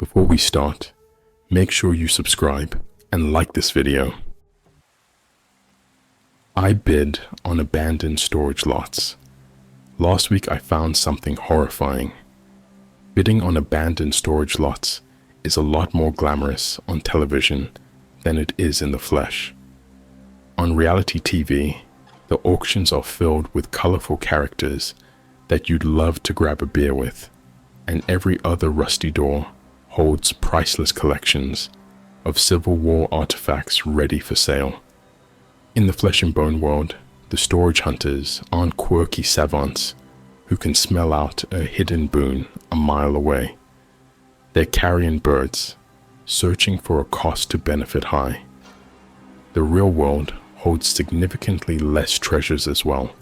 Before we start, make sure you subscribe and like this video. I bid on abandoned storage lots. Last week I found something horrifying. Bidding on abandoned storage lots is a lot more glamorous on television than it is in the flesh. On reality TV, the auctions are filled with colorful characters that you'd love to grab a beer with, and every other rusty door holds priceless collections of Civil War artifacts ready for sale. In the flesh and bone world, the storage hunters aren't quirky savants who can smell out a hidden boon a mile away. They're carrion birds, searching for a cost to benefit high. The real world holds significantly less treasures as well.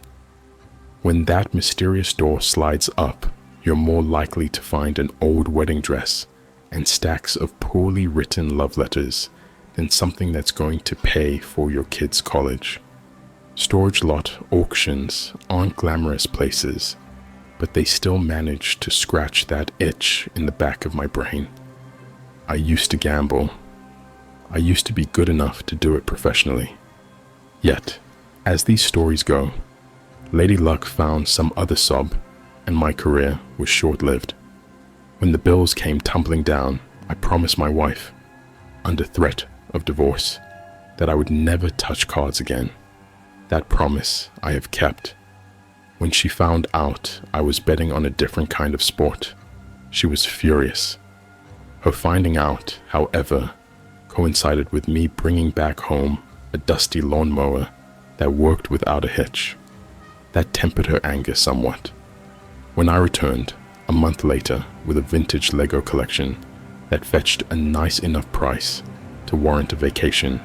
When that mysterious door slides up, you're more likely to find an old wedding dress and stacks of poorly written love letters than something that's going to pay for your kid's college. Storage lot auctions aren't glamorous places, but they still manage to scratch that itch in the back of my brain. I used to gamble. I used to be good enough to do it professionally. Yet, as these stories go, Lady Luck found some other sob, and my career was short-lived. When the bills came tumbling down, I promised my wife, under threat of divorce, that I would never touch cards again. That promise I have kept. When she found out I was betting on a different kind of sport, she was furious. Her finding out, however, coincided with me bringing back home a dusty lawnmower that worked without a hitch. That tempered her anger somewhat. When I returned, a month later, with a vintage Lego collection that fetched a nice enough price to warrant a vacation,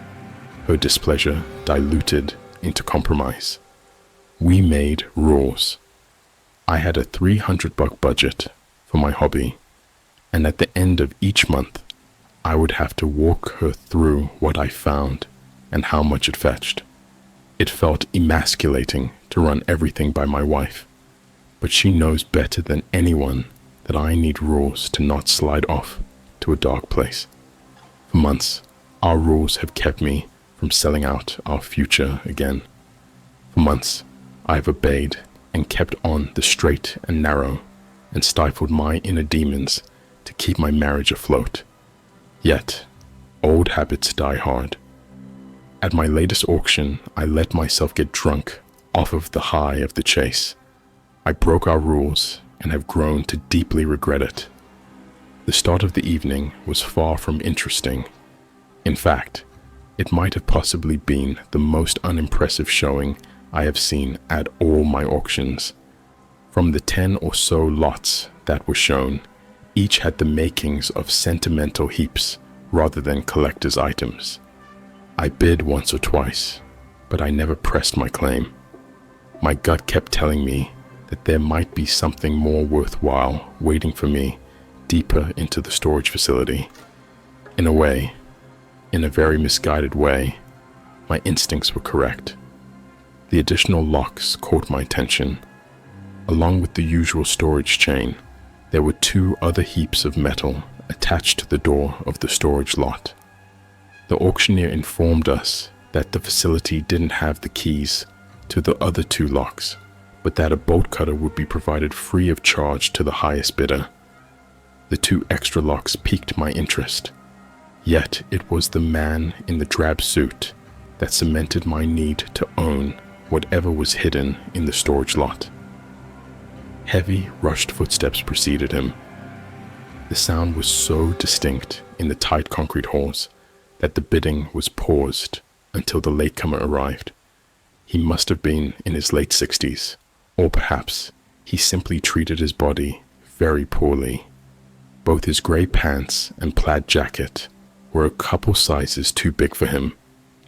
her displeasure diluted into compromise. We made rules. I had a $300 budget for my hobby, and at the end of each month, I would have to walk her through what I found and how much it fetched. It felt emasculating to run everything by my wife, but she knows better than anyone that I need rules to not slide off to a dark place. For months, our rules have kept me from selling out our future again. For months, I have obeyed and kept on the straight and narrow and stifled my inner demons to keep my marriage afloat. Yet, old habits die hard. At my latest auction, I let myself get drunk off of the high of the chase. I broke our rules and have grown to deeply regret it. The start of the evening was far from interesting. In fact, it might have possibly been the most unimpressive showing I have seen at all my auctions. From the 10 or so lots that were shown, each had the makings of sentimental heaps rather than collector's items. I bid once or twice, but I never pressed my claim. My gut kept telling me that there might be something more worthwhile waiting for me deeper into the storage facility. In a way, in a very misguided way, my instincts were correct. The additional locks caught my attention. Along with the usual storage chain, there were 2 other heaps of metal attached to the door of the storage lot. The auctioneer informed us that the facility didn't have the keys to the other 2 locks, but that a bolt cutter would be provided free of charge to the highest bidder. The 2 extra locks piqued my interest, yet it was the man in the drab suit that cemented my need to own whatever was hidden in the storage lot. Heavy, rushed footsteps preceded him. The sound was so distinct in the tight concrete halls that the bidding was paused until the latecomer arrived. He must have been in his late 60s, or perhaps he simply treated his body very poorly. Both his gray pants and plaid jacket were a couple sizes too big for him,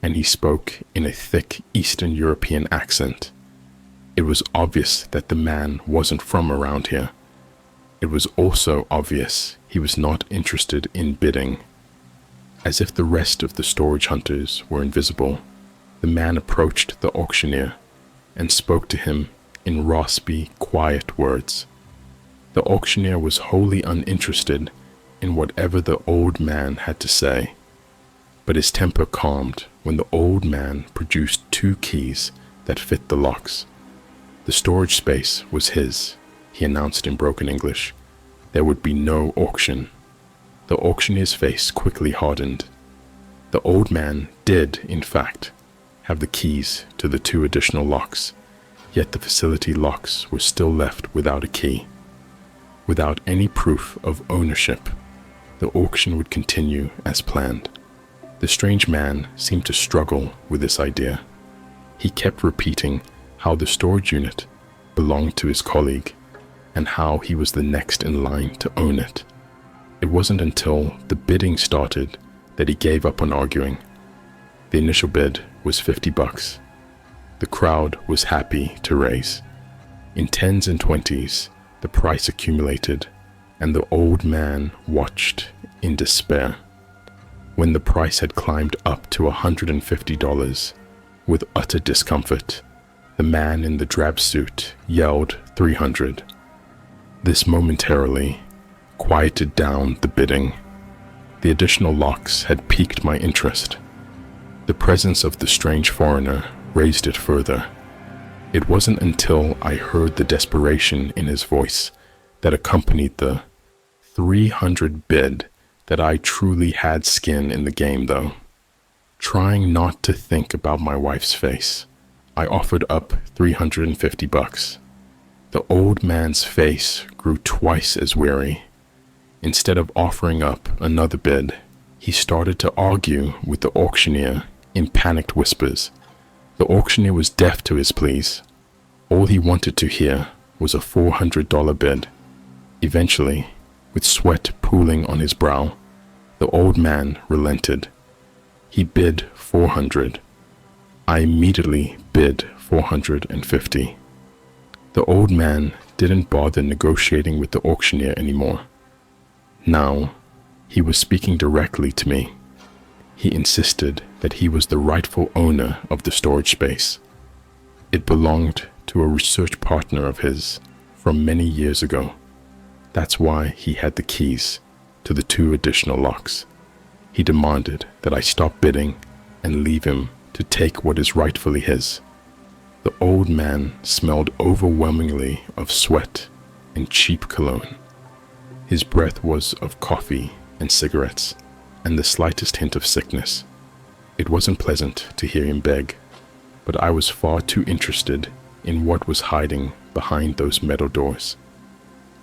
and he spoke in a thick Eastern European accent. It was obvious that the man wasn't from around here. It was also obvious he was not interested in bidding. As if the rest of the storage hunters were invisible, the man approached the auctioneer and spoke to him in raspy, quiet words. The auctioneer was wholly uninterested in whatever the old man had to say, but his temper calmed when the old man produced 2 keys that fit the locks. The storage space was his, he announced in broken English. There would be no auction. The auctioneer's face quickly hardened. The old man did, in fact, have the keys to the 2 additional locks, yet the facility locks were still left without a key. Without any proof of ownership, the auction would continue as planned. The strange man seemed to struggle with this idea. He kept repeating how the storage unit belonged to his colleague and how he was the next in line to own it. It wasn't until the bidding started that he gave up on arguing. The initial bid was $50. The crowd was happy to raise. In 10s and 20s, the price accumulated, and the old man watched in despair. When the price had climbed up to $150, with utter discomfort, the man in the drab suit yelled $300. This momentarily quieted down the bidding. The additional locks had piqued my interest. The presence of the strange foreigner raised it further. It wasn't until I heard the desperation in his voice that accompanied the $300 bid that I truly had skin in the game, though. Trying not to think about my wife's face, I offered up $350. The old man's face grew twice as weary. Instead of offering up another bid, he started to argue with the auctioneer in panicked whispers. The auctioneer was deaf to his pleas. All he wanted to hear was a $400 bid. Eventually, with sweat pooling on his brow, the old man relented. He bid $400. I immediately bid $450. The old man didn't bother negotiating with the auctioneer anymore. Now, he was speaking directly to me. He insisted that he was the rightful owner of the storage space. It belonged to a research partner of his from many years ago. That's why he had the keys to the 2 additional locks. He demanded that I stop bidding and leave him to take what is rightfully his. The old man smelled overwhelmingly of sweat and cheap cologne. His breath was of coffee and cigarettes and the slightest hint of sickness. It wasn't pleasant to hear him beg, but I was far too interested in what was hiding behind those metal doors.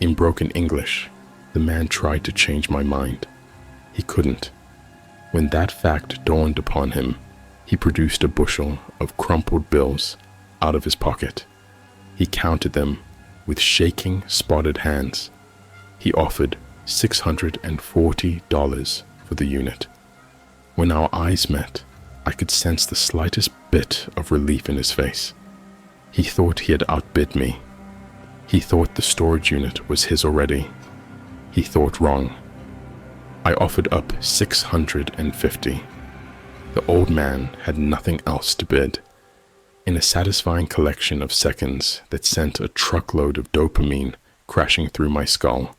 In broken English, the man tried to change my mind. He couldn't. When that fact dawned upon him, he produced a bushel of crumpled bills out of his pocket. He counted them with shaking, spotted hands. He offered $640 for the unit. When our eyes met, I could sense the slightest bit of relief in his face. He thought he had outbid me. He thought the storage unit was his already. He thought wrong. I offered up $650. The old man had nothing else to bid. In a satisfying collection of seconds that sent a truckload of dopamine crashing through my skull,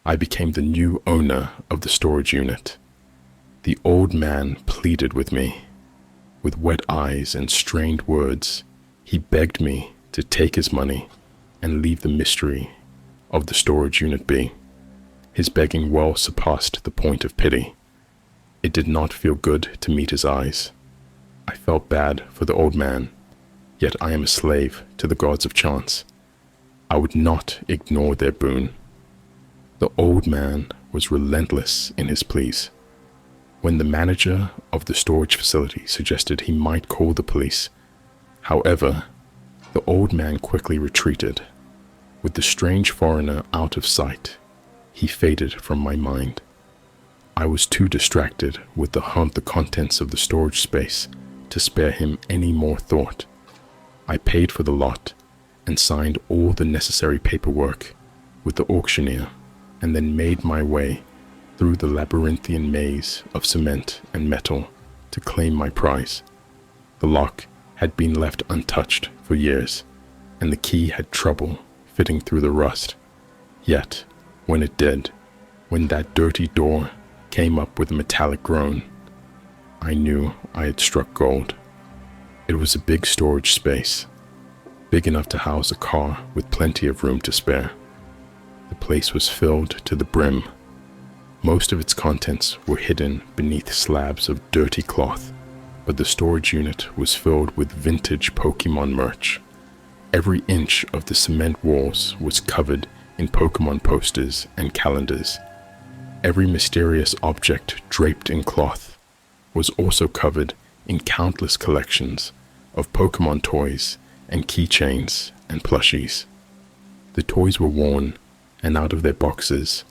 I became the new owner of the storage unit. The old man pleaded with me. With wet eyes and strained words, he begged me to take his money and leave the mystery of the storage unit be. His begging well surpassed the point of pity. It did not feel good to meet his eyes. I felt bad for the old man, yet I am a slave to the gods of chance. I would not ignore their boon. The old man was relentless in his pleas. When the manager of the storage facility suggested he might call the police, however, the old man quickly retreated. With the strange foreigner out of sight, he faded from my mind. I was too distracted with the contents of the storage space to spare him any more thought. I paid for the lot and signed all the necessary paperwork with the auctioneer, and then made my way through the labyrinthian maze of cement and metal to claim my prize. The lock had been left untouched for years, and the key had trouble fitting through the rust. Yet, when When that dirty door came up with a metallic groan, I knew I had struck gold. It was a big storage space, big enough to house a car with plenty of room to spare. The place was filled to the brim. Most of its contents were hidden beneath slabs of dirty cloth, but the storage unit was filled with vintage Pokemon merch. Every inch of the cement walls was covered in Pokemon posters and calendars. Every mysterious object draped in cloth was also covered in countless collections of Pokemon toys and keychains and plushies. The toys were worn and out of their boxes,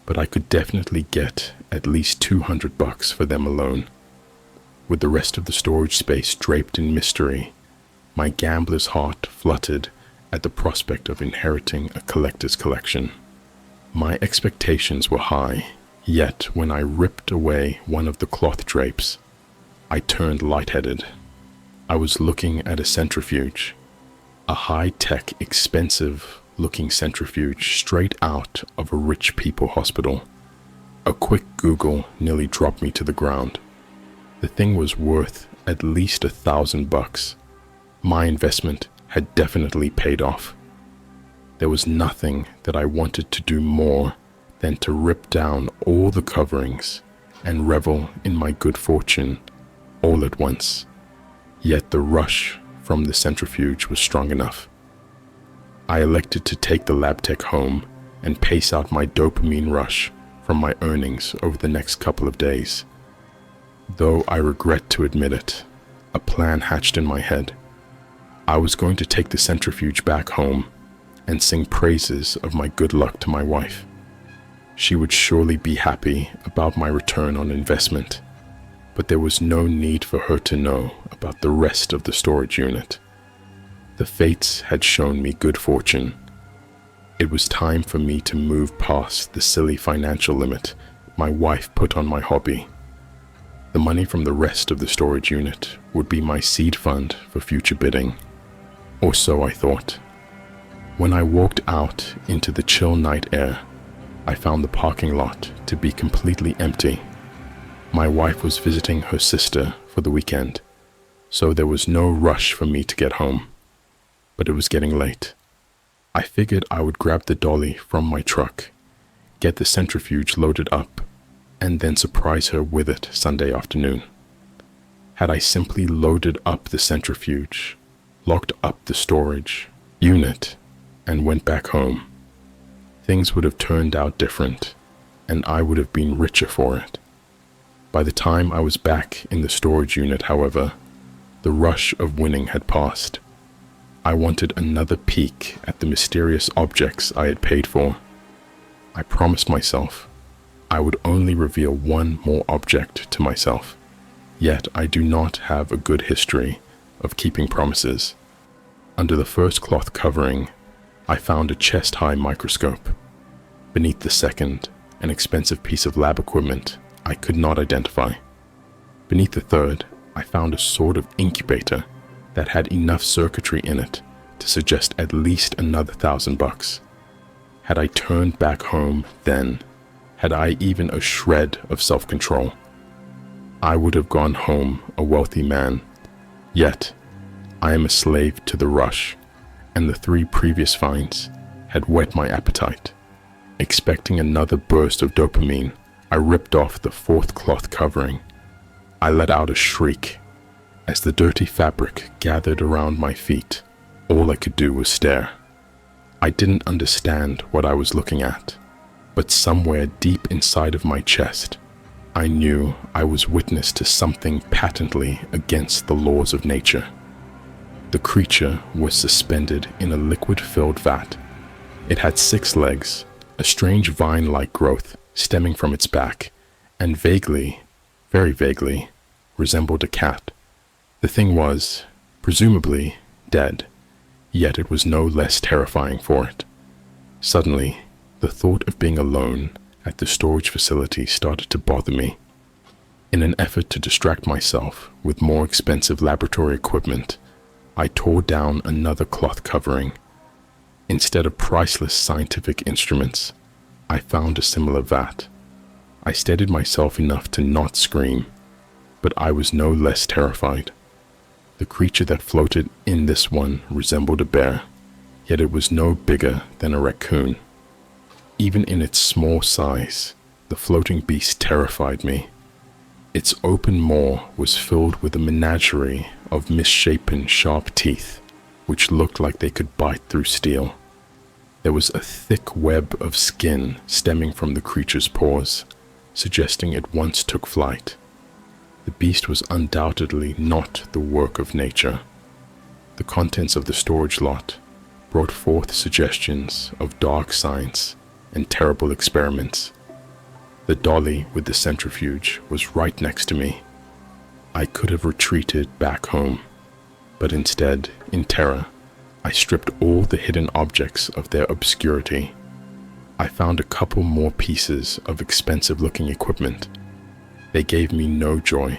but I could definitely get at least $200 for them alone. With the rest of the storage space draped in mystery, my gambler's heart fluttered at the prospect of inheriting a collector's collection. My expectations were high, yet when I ripped away one of the cloth drapes, I turned lightheaded. I was looking at a centrifuge, a high-tech, expensive-looking centrifuge straight out of a rich people hospital. A quick Google nearly dropped me to the ground. The thing was worth at least $1,000. My investment had definitely paid off. There was nothing that I wanted to do more than to rip down all the coverings and revel in my good fortune all at once. Yet the rush from the centrifuge was strong enough. I elected to take the lab tech home and pace out my dopamine rush from my earnings over the next couple of days. Though I regret to admit it, a plan hatched in my head. I was going to take the centrifuge back home and sing praises of my good luck to my wife. She would surely be happy about my return on investment, but there was no need for her to know about the rest of the storage unit. The fates had shown me good fortune. It was time for me to move past the silly financial limit my wife put on my hobby. The money from the rest of the storage unit would be my seed fund for future bidding. Or so I thought. When I walked out into the chill night air, I found the parking lot to be completely empty. My wife was visiting her sister for the weekend, so there was no rush for me to get home. But it was getting late. I figured I would grab the dolly from my truck, get the centrifuge loaded up, and then surprise her with it Sunday afternoon. Had I simply loaded up the centrifuge, locked up the storage unit, and went back home, things would have turned out different, and I would have been richer for it. By the time I was back in the storage unit, however, the rush of winning had passed. I wanted another peek at the mysterious objects I had paid for. I promised myself I would only reveal one more object to myself, yet I do not have a good history of keeping promises. Under the first cloth covering, I found a chest-high microscope. Beneath the second, an expensive piece of lab equipment I could not identify. Beneath the third, I found a sort of incubator that had enough circuitry in it to suggest at least another $1,000. Had I turned back home then, had I even a shred of self-control, I would have gone home a wealthy man. Yet, I am a slave to the rush, and the 3 previous finds had whet my appetite. Expecting another burst of dopamine, I ripped off the 4th cloth covering. I let out a shriek. As the dirty fabric gathered around my feet, all I could do was stare. I didn't understand what I was looking at, but somewhere deep inside of my chest, I knew I was witness to something patently against the laws of nature. The creature was suspended in a liquid-filled vat. It had 6 legs, a strange vine-like growth stemming from its back, and vaguely, very vaguely, resembled a cat. The thing was, presumably, dead, yet it was no less terrifying for it. Suddenly, the thought of being alone at the storage facility started to bother me. In an effort to distract myself with more expensive laboratory equipment, I tore down another cloth covering. Instead of priceless scientific instruments, I found a similar vat. I steadied myself enough to not scream, but I was no less terrified. The creature that floated in this one resembled a bear, yet it was no bigger than a raccoon. Even in its small size, the floating beast terrified me. Its open maw was filled with a menagerie of misshapen, sharp teeth, which looked like they could bite through steel. There was a thick web of skin stemming from the creature's paws, suggesting it once took flight. The beast was undoubtedly not the work of nature. The contents of the storage lot brought forth suggestions of dark science and terrible experiments. The dolly with the centrifuge was right next to me. I could have retreated back home, but instead, in terror, I stripped all the hidden objects of their obscurity. I found a couple more pieces of expensive-looking equipment. They gave me no joy.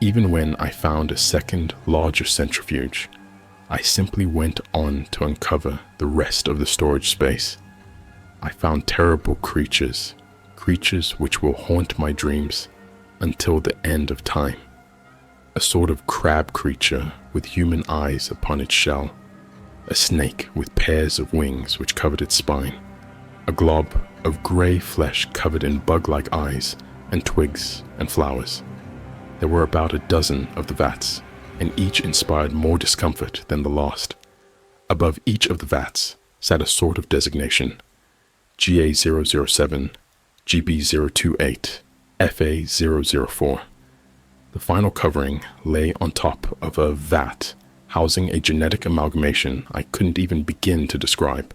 Even when I found a second, larger centrifuge, I simply went on to uncover the rest of the storage space. I found terrible creatures which will haunt my dreams until the end of time. A sort of crab creature with human eyes upon its shell, a snake with pairs of wings which covered its spine, a glob of gray flesh covered in bug-like eyes and twigs and flowers. There were about a dozen of the vats, and each inspired more discomfort than the last. Above each of the vats sat a sort of designation: GA007, GB028, FA004. The final covering lay on top of a vat housing a genetic amalgamation I couldn't even begin to describe.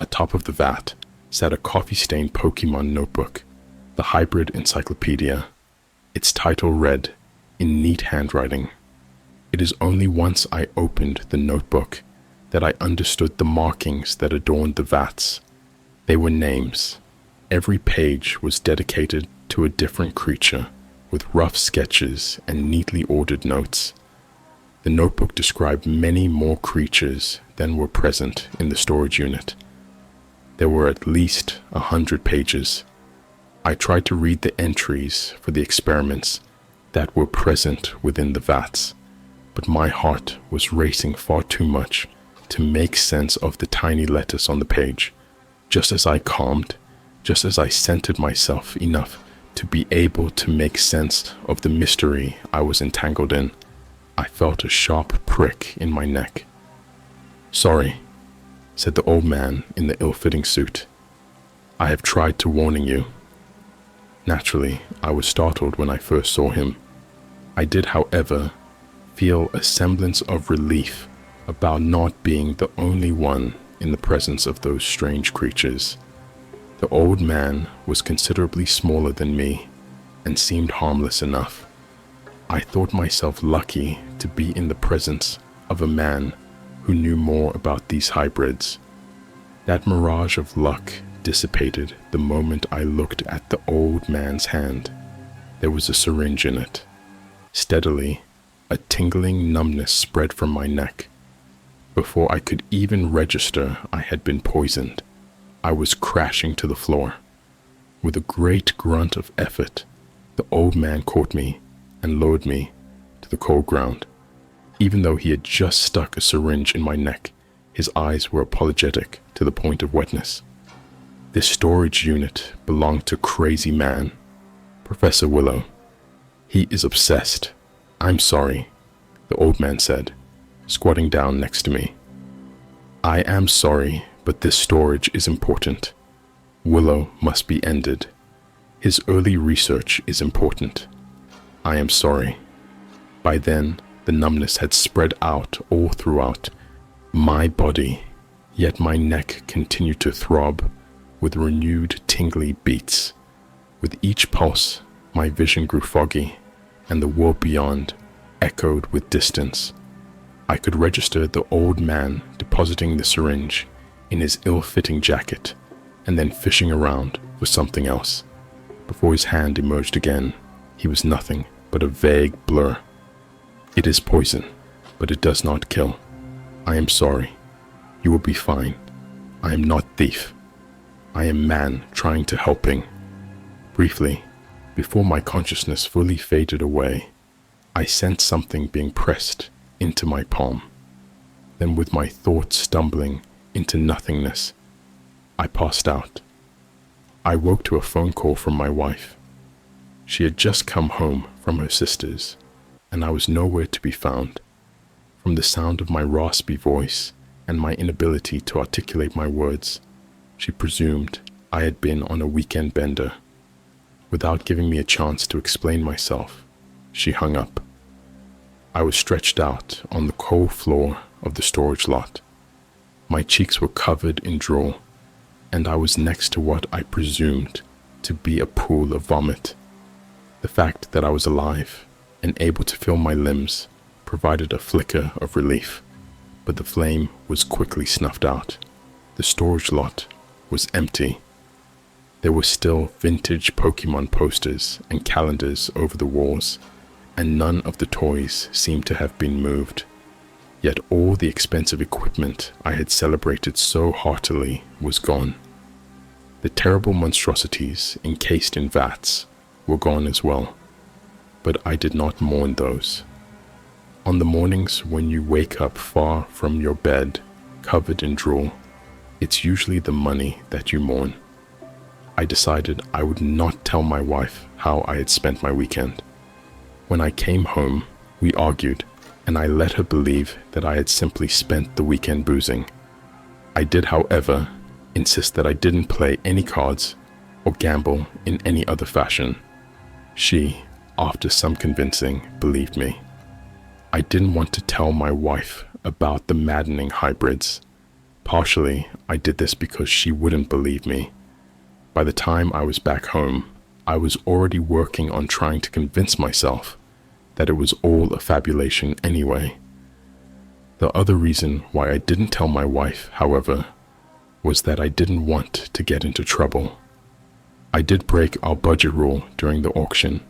Atop of the vat sat a coffee-stained Pokemon notebook, the hybrid encyclopedia. Its title read, in neat handwriting. It is only once I opened the notebook that I understood the markings that adorned the vats. They were names. Every page was dedicated to a different creature, with rough sketches and neatly ordered notes. The notebook described many more creatures than were present in the storage unit. There were at least 100 pages. I tried to read the entries for the experiments that were present within the vats, but my heart was racing far too much to make sense of the tiny letters on the page. Just as I calmed, just as I centered myself enough to be able to make sense of the mystery I was entangled in, I felt a sharp prick in my neck. "Sorry," said the old man in the ill-fitting suit. "I have tried to warn you." Naturally, I was startled when I first saw him. I did, however, feel a semblance of relief about not being the only one in the presence of those strange creatures. The old man was considerably smaller than me and seemed harmless enough. I thought myself lucky to be in the presence of a man who knew more about these hybrids. That mirage of luck dissipated the moment I looked at the old man's hand. There was a syringe in it. Steadily, a tingling numbness spread from my neck. Before I could even register I had been poisoned, I was crashing to the floor. With a great grunt of effort, the old man caught me and lowered me to the cold ground. Even though he had just stuck a syringe in my neck, his eyes were apologetic to the point of wetness. This storage unit belonged to Crazy Man, Professor Willow. He is obsessed. I'm sorry, the old man said, squatting down next to me. I am sorry, but this storage is important. Willow must be ended. His early research is important. I am sorry. By then, the numbness had spread out all throughout my body, yet my neck continued to throb with renewed tingly beats. With each pulse, my vision grew foggy, and the world beyond echoed with distance. I could register the old man depositing the syringe in his ill-fitting jacket and then fishing around for something else. Before his hand emerged again, he was nothing but a vague blur. It is poison, but it does not kill. I am sorry. You will be fine. I am not thief. I am man trying to helping. Briefly, before my consciousness fully faded away, I sensed something being pressed into my palm. Then with my thoughts stumbling into nothingness, I passed out. I woke to a phone call from my wife. She had just come home from her sister's, and I was nowhere to be found. From the sound of my raspy voice and my inability to articulate my words, she presumed I had been on a weekend bender. Without giving me a chance to explain myself, she hung up. I was stretched out on the cold floor of the storage lot. My cheeks were covered in drool, and I was next to what I presumed to be a pool of vomit. The fact that I was alive and able to feel my limbs provided a flicker of relief, but the flame was quickly snuffed out. The storage lot was empty. There were still vintage Pokemon posters and calendars over the walls, and none of the toys seemed to have been moved. Yet all the expensive equipment I had celebrated so heartily was gone. The terrible monstrosities encased in vats were gone as well, but I did not mourn those. On the mornings when you wake up far from your bed, covered in drool, it's usually the money that you mourn. I decided I would not tell my wife how I had spent my weekend. When I came home, we argued, and I let her believe that I had simply spent the weekend boozing. I did, however, insist that I didn't play any cards or gamble in any other fashion. She, after some convincing, believed me. I didn't want to tell my wife about the maddening hybrids. Partially, I did this because she wouldn't believe me. By the time I was back home, I was already working on trying to convince myself that it was all a fabulation anyway. The other reason why I didn't tell my wife, however, was that I didn't want to get into trouble. I did break our budget rule during the auction,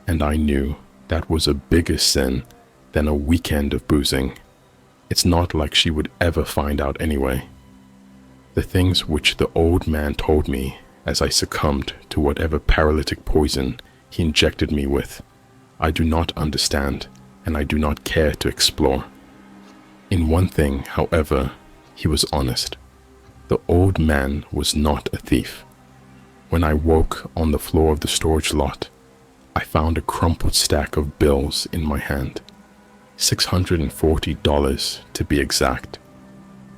and I knew that was a bigger sin than a weekend of boozing. It's not like she would ever find out anyway. The things which the old man told me as I succumbed to whatever paralytic poison he injected me with, I do not understand, and I do not care to explore. In one thing, however, he was honest. The old man was not a thief. When I woke on the floor of the storage lot, I found a crumpled stack of bills in my hand. $640 to be exact.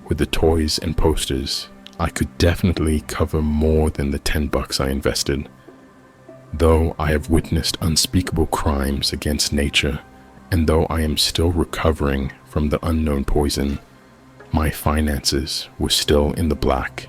With the toys and posters, I could definitely cover more than the $10 I invested. Though I have witnessed unspeakable crimes against nature, and though I am still recovering from the unknown poison, my finances were still in the black.